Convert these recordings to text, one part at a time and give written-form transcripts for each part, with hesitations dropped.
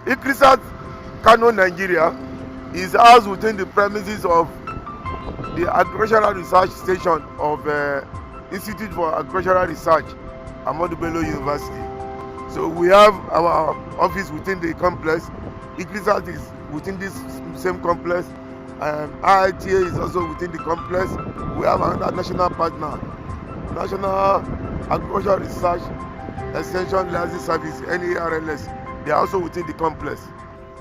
ICRISAT KANO, Nigeria is housed within the premises of the Agricultural Research Station of Institute for Agricultural Research, Ahmadu Bello University. So we have our office within the complex. ICRISAT is within this same complex. IITA is also within the complex. We have another national partner, National Agricultural Research Extension Liaison Service, NARLS. They are also within the complex.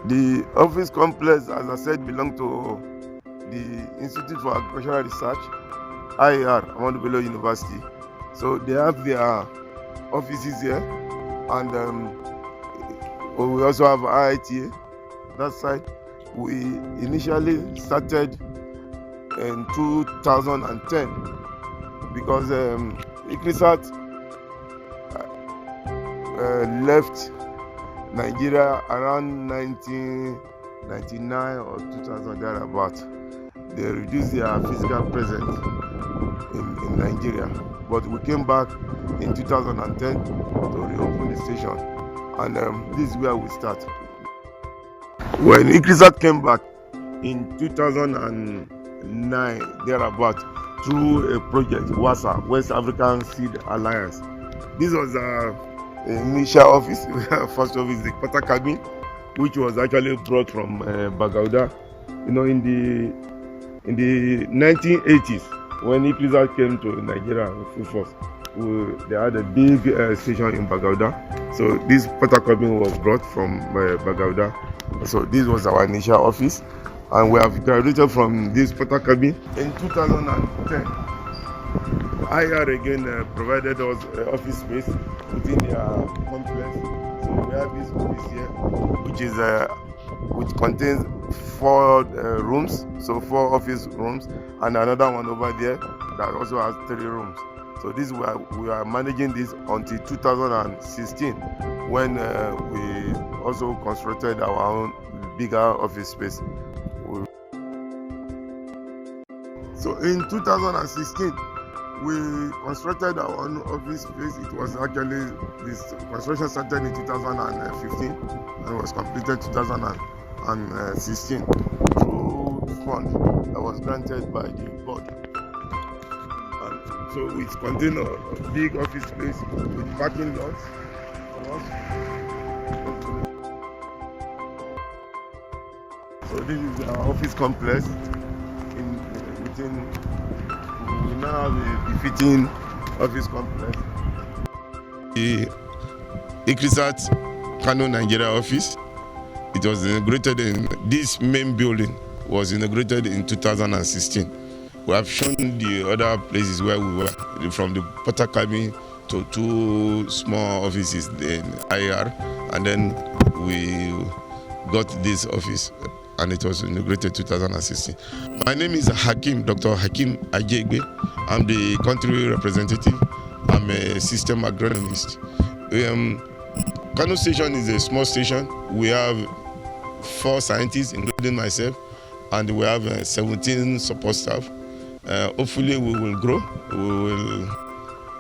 The office complex, as I said, belongs to the Institute for Agricultural Research, IAR, Ahmadu Bello University. So they have their offices here, and we also have IITA that side. We initially started in 2010 because ICRISAT left Nigeria around 1999 or 2000 thereabout. They reduced their physical presence in Nigeria, but we came back in 2010 to reopen the station, and this is where we start. When ICRISAT came back in 2009 thereabout through a project, WASA, West African Seed Alliance. This was our initial office, first office, the quarter cabin, which was actually brought from Bagauda. You know, in the 1980s, when ICRISAT came to Nigeria in full force, they had a big station in Bagauda. So this quarter cabin was brought from Bagauda. So this was our initial office, and we have graduated from this quarter cabin in 2010. IR again provided us office space within their complex. So we have this office here, which contains 4 rooms, so 4 office rooms, and another one over there that also has 3 rooms. So this we are managing this until 2016, when we also constructed our own bigger office space. So in 2016, we constructed our own office space. It was actually, this construction started in 2015 and was completed 2016 through fund that was granted by the board. And so it contains a big office space with parking lots. So this is our office complex. We now have a befitting office complex. The ICRISAT KANO Nigeria office, it was inaugurated in this main building, was inaugurated in 2016. We have shown the other places where we were, from the porter cabin to 2 small offices in IR, and then we got this office, and it was inaugurated 2016. My name is Dr. Hakim Ajegbe. I'm the country representative. I'm a system agronomist. KANO station is a small station. We have 4 scientists, including myself, and we have 17 support staff. Hopefully we will grow.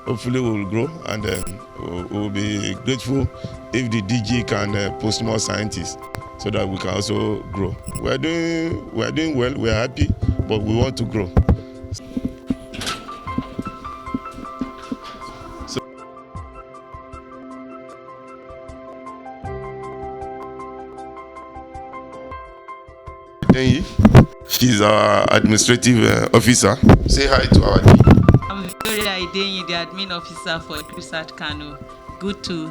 Hopefully we will grow, and we will be grateful if the DG can post more scientists, so that we can also grow. We are doing well. We are happy, but we want to grow. So, she's our administrative officer. Say hi to our team. I'm Victoria Idenyi, the admin officer for ICRISAT KANO. Good to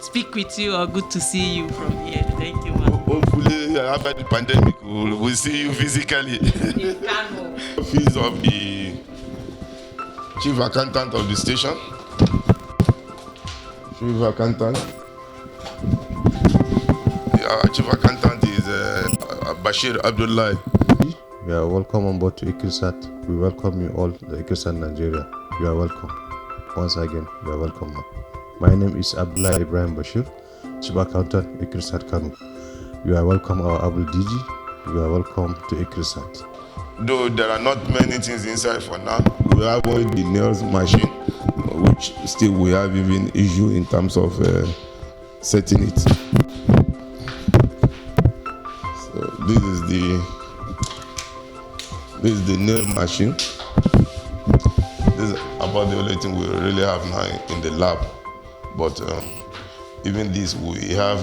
speak with you, or good to see you from here. Thank you, ma'am. Hopefully, after the pandemic, we'll see you physically. In KANO. Office of the chief accountant of the station. Chief accountant. Our chief accountant is Bashir Abdullah. You are welcome on board to ICRISAT. We welcome you all, the ICRISAT Nigeria. You are welcome. Once again, you are welcome. My name is Abdullah Ibrahim Bashir, Chief Accountant, ICRISAT KANO. You are welcome, our Abul DG. You are welcome to ICRISAT. Though there are not many things inside for now, we have only the nails machine, which still we have even issue in terms of setting it. This is the nail machine. This is about the only thing we really have now in the lab. But even this, we have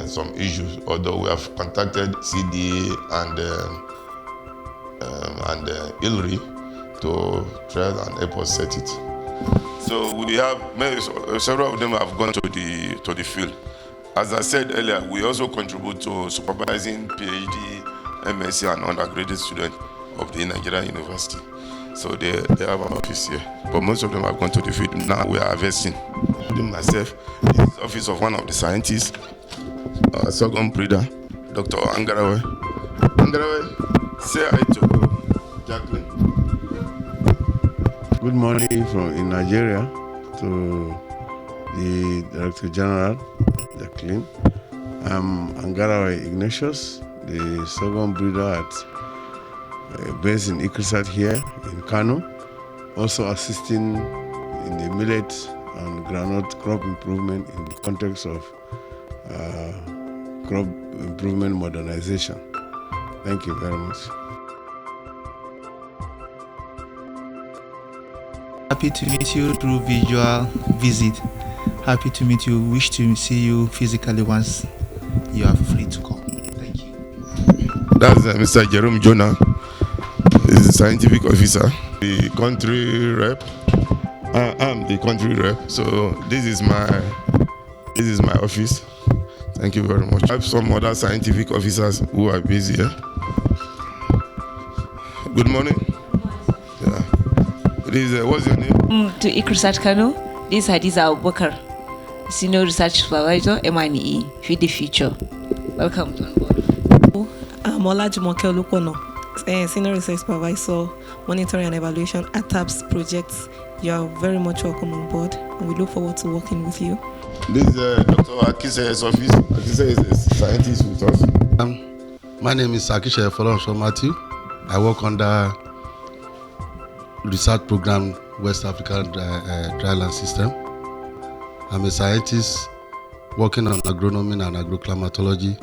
some issues. Although we have contacted CDA and ILRI to try and help us set it. So we have several of them have gone to the field. As I said earlier, we also contribute to supervising PhD, MSc, and undergraduate students of the Nigerian University. So they have an office here. But most of them have gone to the field. Now we are harvesting. Myself, this is the office of one of the scientists, sorghum breeder, Dr. Angarawe. Angarawe, say hi to Jacqueline. Good morning from in Nigeria to the Director General, Jacqueline. I'm Angarawe Ignatius, the sorghum breeder based in ICRISAT here in KANO, also assisting in the millet and groundnut crop improvement in the context of crop improvement modernization. Thank you very much. Happy to meet you through visual visit. Happy to meet you. Wish to see you physically once you are free to come. Thank you. That's Mr. Jerome Jonah. He's the scientific officer, the country rep. I'm the country rep. So this is my office. Thank you very much. I have some other scientific officers who are busy here. Good morning. Yeah. What's your name? To ICRISAT KANO, this is Hadiza Abubakar, Senior Research Supervisor, M&E, Feed the Future. Welcome to board. I'm Olajumoke Olukono, Senior Research Supervisor, Monitoring and Evaluation at TAPS Projects. You are very much welcome on board, and we look forward to working with you. This is Dr. Akise's office. Akise is a scientist with us. My name is Akise Folorunso Matthew. I work under research program West African Dryland System. I'm a scientist working on agronomy and agroclimatology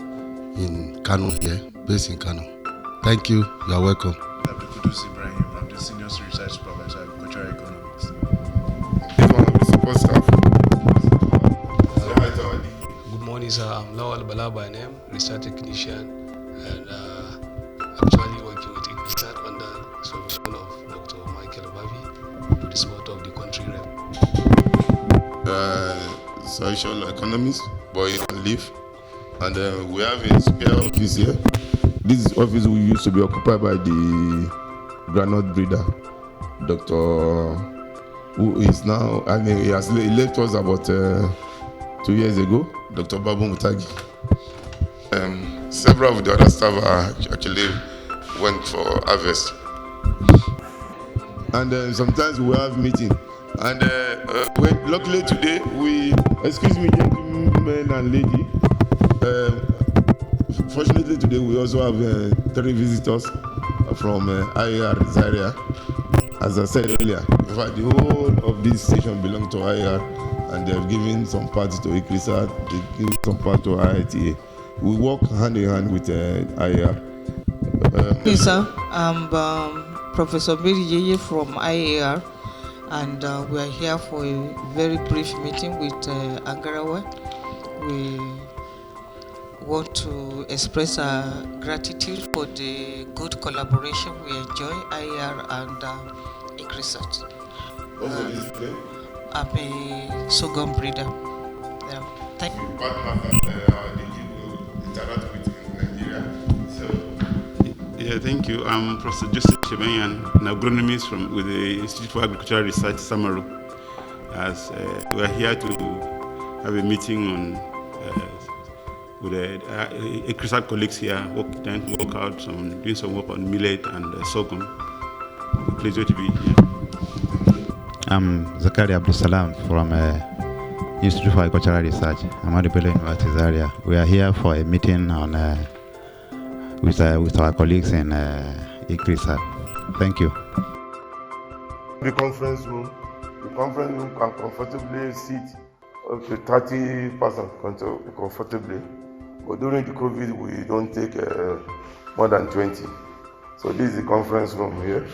in Kano here, based in Kano. Thank you. You are welcome. I'm Ibrahim. I'm the Senior Research Supervisor at Agricultural Economics. He's one of the support staff. Good morning, sir. I'm Lawal Bala by name, research technician, and actually working with ICRISAT under the supervision of Dr. Michael Bavi, with the support of the country rep. Social economist, boy on leave, and we have a spare office here. This office we used to be occupied by the groundnut breeder, Dr. who is now, he left us about 2 years ago, Dr. Babu Mutagi. Several of the other staff actually went for harvest. And sometimes we have meeting. And luckily today, excuse me, gentlemen and lady, fortunately today we also have 3 visitors from IAR Zaria. As I said earlier, in fact, the whole of this station belongs to IAR, and they have given some part to ICRISAT, they give some part to IITA. We work hand in hand with IAR. Yes, sir. I'm Professor Mary Yeye from IAR, and we are here for a very brief meeting with Angarawe. We want to express our gratitude for the good collaboration we enjoy, IAR and ICRISAT. I'm a sorghum breeder. Yeah. Thank you. Yeah, thank you. I'm Professor Joseph Shebenyan, an agronomist with the Institute for Agricultural Research, Samaru. As we are here to have a meeting on with ICRISAT colleagues here, trying to work out doing some work on millet and sorghum. Pleasure to be here. I'm Zakaria Abdusalam from Institute for Agricultural Research, Ahmadu Bello University Zaria. We are here for a meeting on with our colleagues in ICRISAT. Thank you. The conference room can comfortably seat up to 30 persons comfortably. But during the COVID, we don't take more than 20. So this is the conference room here.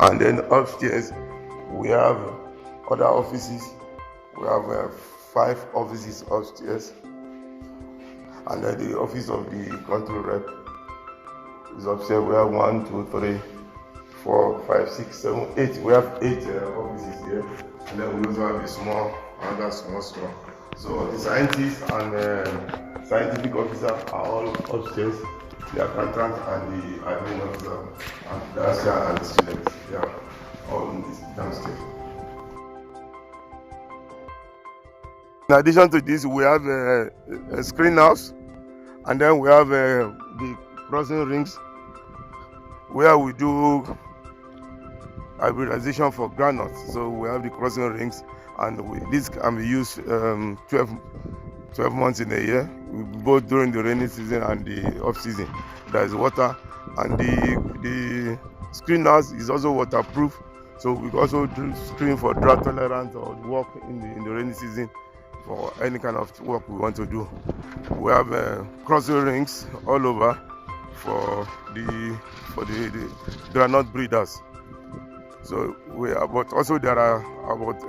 And then upstairs, we have other offices. We have 5 offices upstairs. And then the office of the country rep is upstairs. We have 1, 2, 3, 4, 5, 6, 7, 8. We have 8 offices here. And then we also have another small store. So the scientists and scientific officer are all upstairs. The accountant and the admin officer and the usher and the students. They are all in this downstairs. In addition to this, we have a screen house, and then we have the crossing rings where we do hybridization for granules. So we have the crossing rings, and this can be used 12 months in a year, both during the rainy season and the off season. There is water, and the screen house is also waterproof, so we also do screen for drought tolerance or work in the rainy season for any kind of work we want to do. We have crossing rings all over for the granite breeders. So but also there are about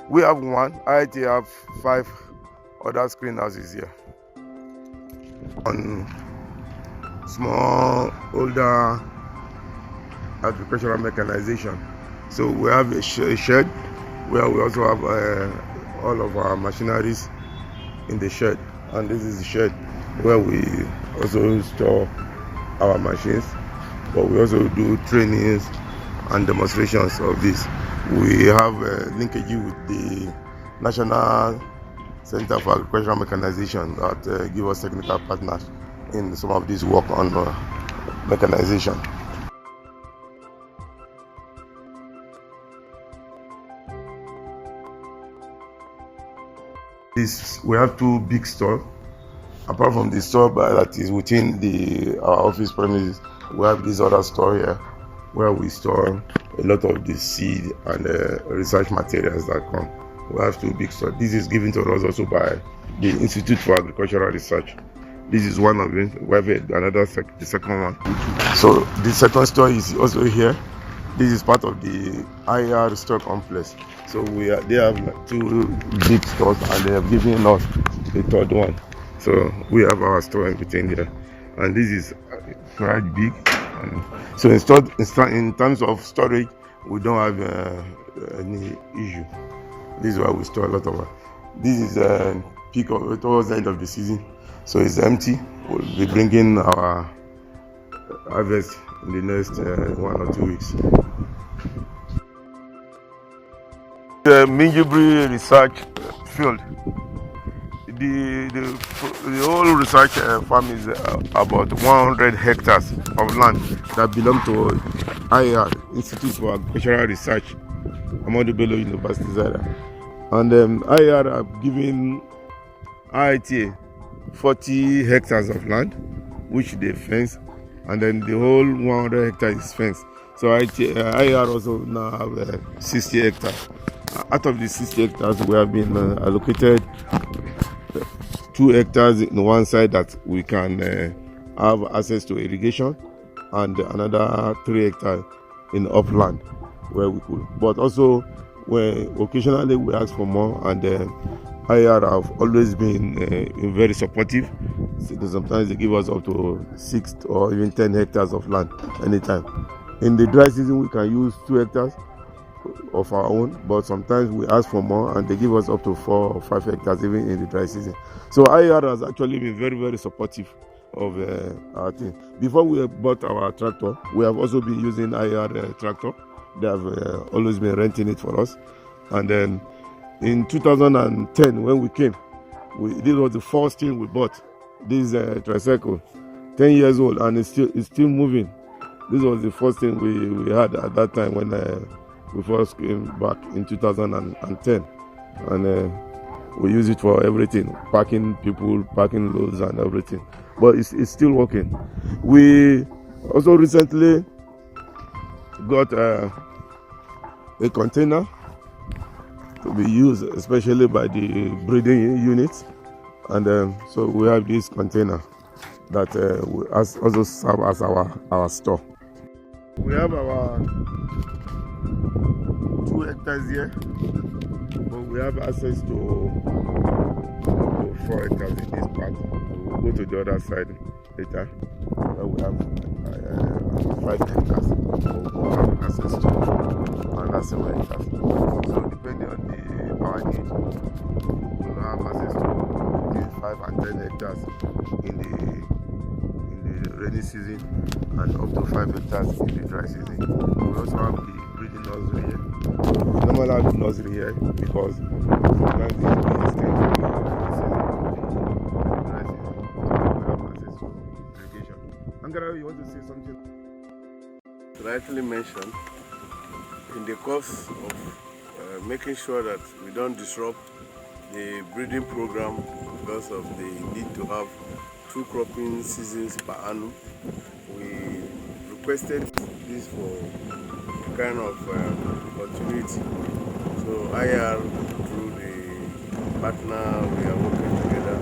we have 1. IIT have 5 other screen houses here. On small older agricultural mechanization. So we have a shed where we also have all of our machineries in the shed, and this is the shed where we also store our machines, but we also do trainings and demonstrations of this. We have a linkage with the National Center for Agricultural Mechanization that give us technical partners in some of this work on mechanization. We have 2 big stores. Apart from the store that is within our office premises, we have this other store here where we store a lot of the seed and research materials that come. We have 2 big stores. This is given to us also by the Institute for Agricultural Research. This is one of them. We have the second one. So the second store is also here. This is part of the IR store complex. So they have 2 big stores, and they have given us the 3rd one. So we have our store in between here, and this is quite big. So in terms of storage, we don't have any issue. This is why we store a lot of it. This is peak towards the end of the season, so it's empty. We'll be bringing our harvest in the next 1 or 2 weeks. The Minjibri research field, the whole research farm is about 100 hectares of land that belong to IR, Institute for Agricultural Research, Ahmadu Bello University, Zaria. And IR have given IITA 40 hectares of land, which they fence, and then the whole 100 hectares is fenced. So IR also now have 60 hectares. Out of the 60 hectares, we have been allocated 2 hectares in one side that we can have access to irrigation, and another 3 hectares in upland where we could. But also, when occasionally we ask for more, and IR have always been very supportive. So sometimes they give us up to 6 or even 10 hectares of land anytime. In the dry season, we can use 2 hectares of our own, but sometimes we ask for more, and they give us up to 4 or 5 hectares even in the dry season. So IR has actually been very, very supportive of our thing. Before we bought our tractor, we have also been using IR tractor. They have always been renting it for us. And then in 2010, when we came, this was the first thing we bought. This tricycle, 10 years old, and it's still moving. This was the first thing we had at that time when we first came back in 2010, and we use it for everything, packing people, packing loads and everything. But it's still working. We also recently got a container to be used especially by the breeding units, And so we have this container that also serve as our store. We have our 2 hectares here, but we have access to 4 hectares in this part. We'll go to the other side later, where we have 5 hectares. We'll have access to another 7 hectares. So depending on our need, we'll have access to between 5 and 10 hectares in the rainy season and up to 5 hectares in the dry season. We also have the breeding nursery here. We normally have the nursery here because sometimes the extent of the season, the dry season, so we have access to irrigation. Angara, you want to say something? Rightly mentioned, in the course of making sure that we don't disrupt the breeding program because of the need to have 2 cropping seasons per annum, we requested this for kind of continuity. So IR, through the partner we are working together,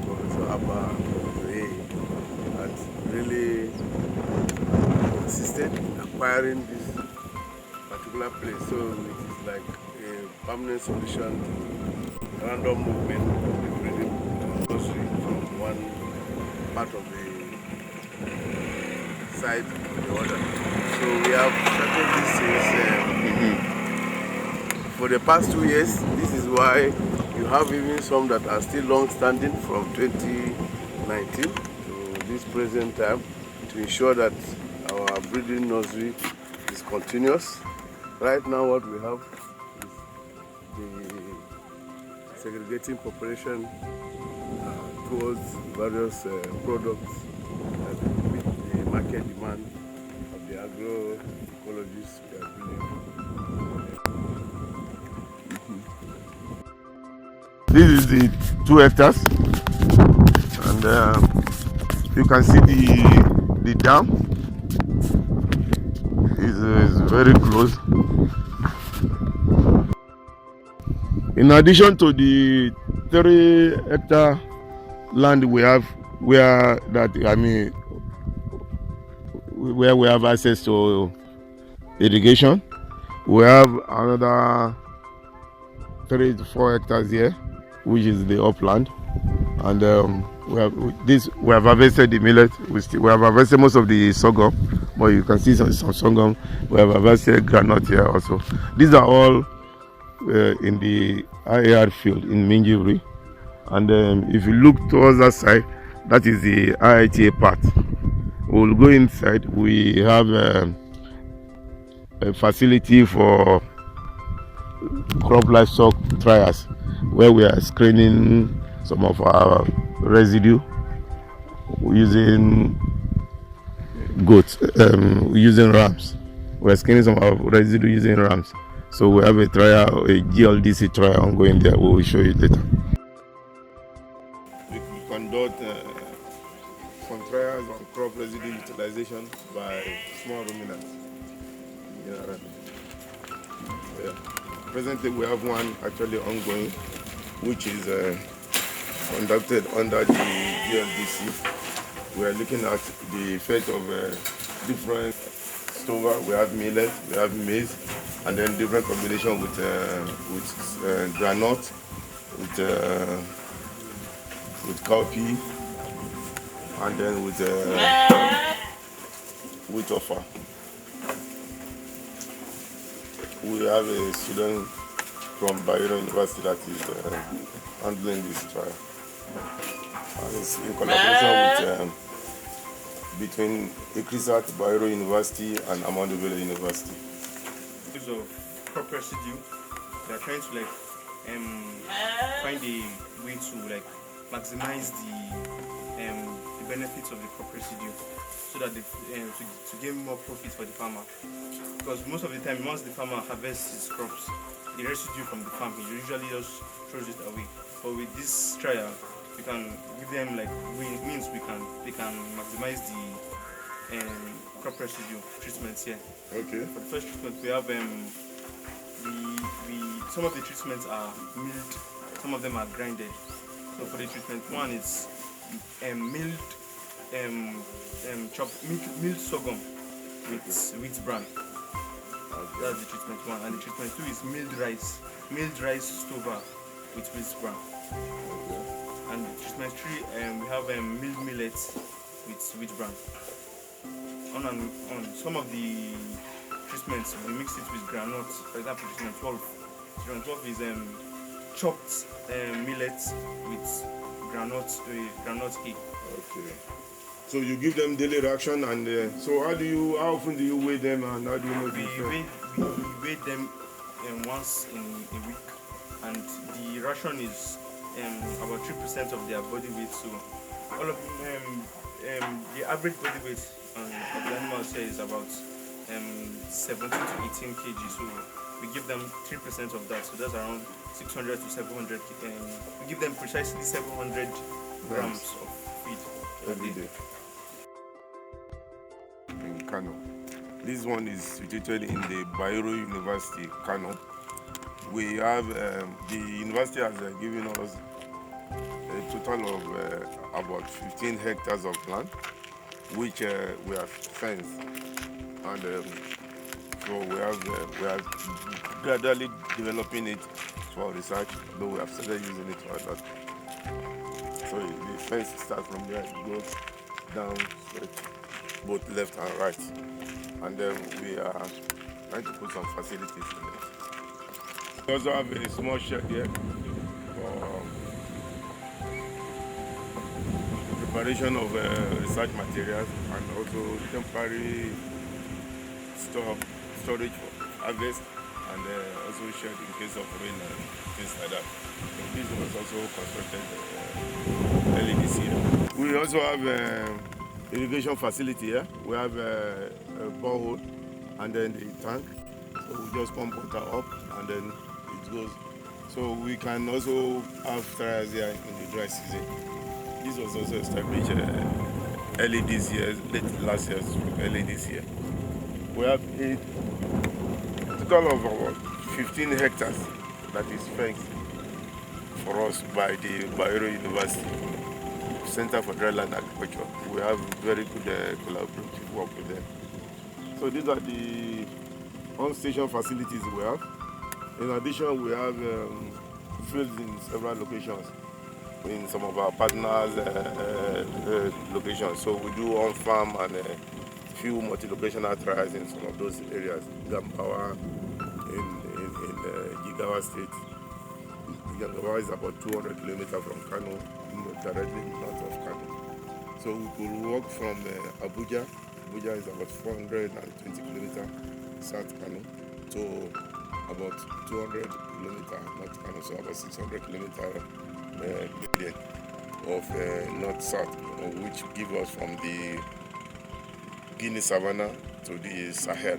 Professor Abba and Professor A, had really assisted in acquiring this particular place. So it is like a permanent solution to random movement of the breeding nursery from one part of the site to the other. So we have started this since for the past 2 years. This is why you have even some that are still long-standing from 2019 to this present time, to ensure that our breeding nursery is continuous. Right now what we have is the segregating population towards various products that meet the market demand of the agroecologists we are doing. This is the 2 hectares, and you can see the dam is very close. In addition to the 3 hectare land we have, where we have access to irrigation, we have another 3 to 4 hectares here, which is the upland, and we have harvested the millet. We have harvested most of the sorghum, but you can see some sorghum. We have harvested granite here also. These are all in the IAR field in Minjibri, and if you look towards that side, that is the IITA part. We'll go inside. We have a facility for crop livestock trials, where we are screening some of our residue using goats, using rams. We are screening some of our residue using rams. So we have a trial, a GLDC trial ongoing there. We will show you later. We conduct some trials on crop residue utilization by small ruminants. Yeah. Presently, we have one actually ongoing, which is conducted under the GLDC. We are looking at the effect of different stover. We have millet, we have maize, and then different combination with granite, with cowpea, and then with offer. We have a student from Bayero University that is handling this trial. And it's in collaboration with between ICRISAT, Bayero University, and Ahmadu Bello University. Use of crop residue, they are trying to find a way to maximize the benefits of the crop residue, so that to gain more profit for the farmer. Because most of the time, once the farmer harvests his crops, the residue from the farm, he usually just throws it away. But with this trial, we can give them means they can maximize the crop residue treatments here. Okay. For the first treatment, we have some of the treatments are milled, some of them are grinded. So for the treatment one, it's milled milled sorghum with wheat bran. That's the treatment one. And the treatment two is milled rice stover with wheat bran. And the treatment three, we have milled millet with wheat bran. On and on. Some of the treatments we mix it with granite. For example, treatment 12. Treatment 12 is chopped millet with granite hay. Okay. So you give them daily ration, and so how often do you weigh them, and how do you know we weigh them once in a week, and the ration is about 3% of their body weight. So all of the average body weight of the animals here is about 17 to 18 kg. So we give them 3% of that. So that's around 600 to 700. We give them precisely 700 grams of feed every day. In Kano. This one is situated in the Bayero University, Kano. We have the university has given us a total of about 15 hectares of land, which we have fenced, and so we are gradually developing it for research, though we have started using it for that. So the fence starts from there, it goes down straight, both left and right, and then we are trying to put some facilities in it. We also have a small shed here for preparation of research materials, and also temporary storage for harvest, and also shed in case of rain and things like that. So this was also constructed early this year. We also have irrigation facility here. We have a borehole and then the tank. So we just pump water up and then it goes. So we can also have trials here in the dry season. This was also established early this year, late last year, early this year. We have a total of about 15 hectares that is fenced for us by the Bayero University Center for Dryland Agriculture. We have very good collaborative work with them. So these are the on-station facilities we have. In addition, we have fields in several locations in some of our partners' locations. So we do on-farm and few multi-locational trials in some of those areas. Gambawa in Jigawa State. Gambawa is about 200 kilometers from Kano, directly north of Kano. So we could walk from Abuja. Abuja is about 420 kilometers south Kano to about 200 kilometers north Kano, so about 600 kilometers of north-south, which give us from the Guinea Savannah to the Sahel.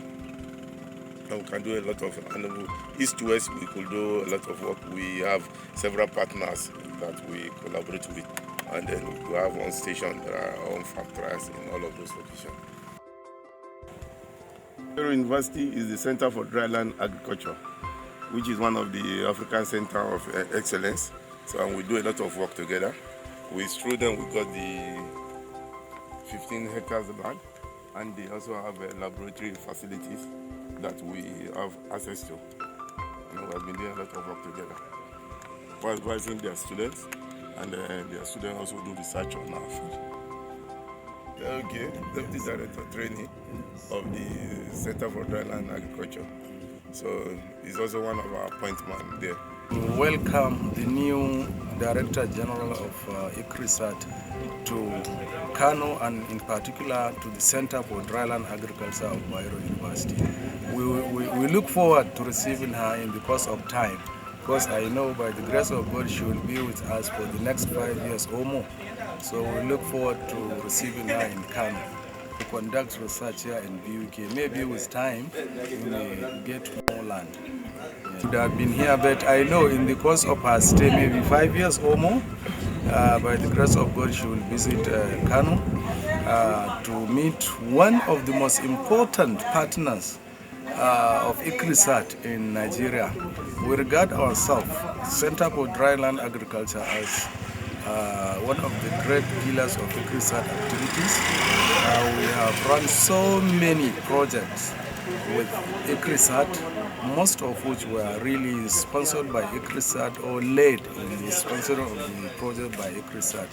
And we can do a lot of animal. East to west, we could do a lot of work. We have several partners that we collaborate with, and then we have one station that are on farm trials in all of those locations. Bayero University is the Center for Dryland Agriculture, which is one of the African Center of Excellence. So, and we do a lot of work together. Through them, we got the 15 hectares of land, and they also have laboratory facilities that we have access to. We have been doing a lot of work together, advising their students, and their students also do research on our field. Okay, Deputy Director Training of the Center for Dryland Agriculture. So he's also one of our appointments there. Welcome the new Director General of ICRISAT to Kano, and in particular to the Center for Dryland Agriculture of Bayero University. We look forward to receiving her in the course of time, because I know by the grace of God she will be with us for the next 5 years or more. So we look forward to receiving her in Kano to conduct research here in BUK. Maybe with time we may get more land. She would have been here, but I know in the course of her stay, maybe 5 years or more, by the grace of God, she will visit Kano to meet one of the most important partners of ICRISAT in Nigeria. We regard ourselves, Center for Dryland Agriculture, as one of the great pillars of ICRISAT activities. We have run so many projects with ICRISAT, most of which were really sponsored by ICRISAT or led in the sponsor of the project by ICRISAT.